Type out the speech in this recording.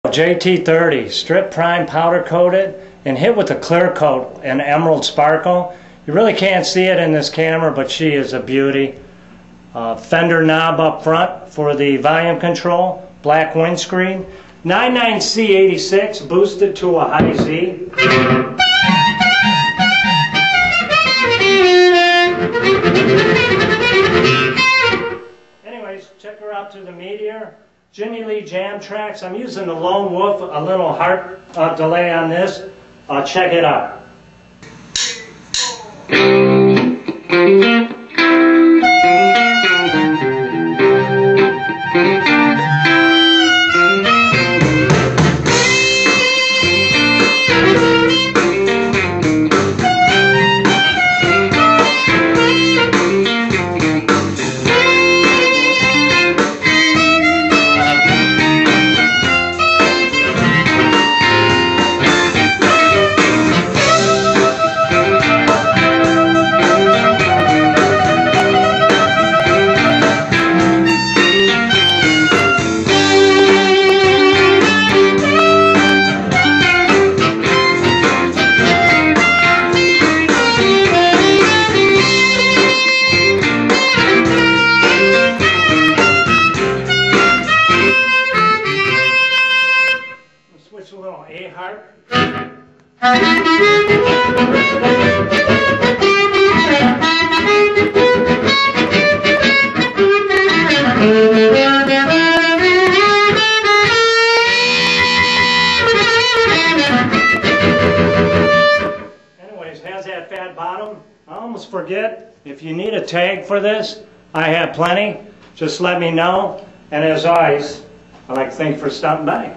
JT-30, strip prime powder coated and hit with a clear coat and emerald sparkle. You really can't see it in this camera, but she is a beauty. Fender knob up front for the volume control, black windscreen, 99C86 boosted to a high Z. Anyways, check her out to the Meteor. Jimmy Lee Jam Tracks. I'm using the Lone Wolf, a little heart delay on this. Check it out. Switch a little A harp. Anyways, has that fat bottom. I almost forget, if you need a tag for this, I have plenty. Just let me know. And as always, I'd like to thank you for stopping by.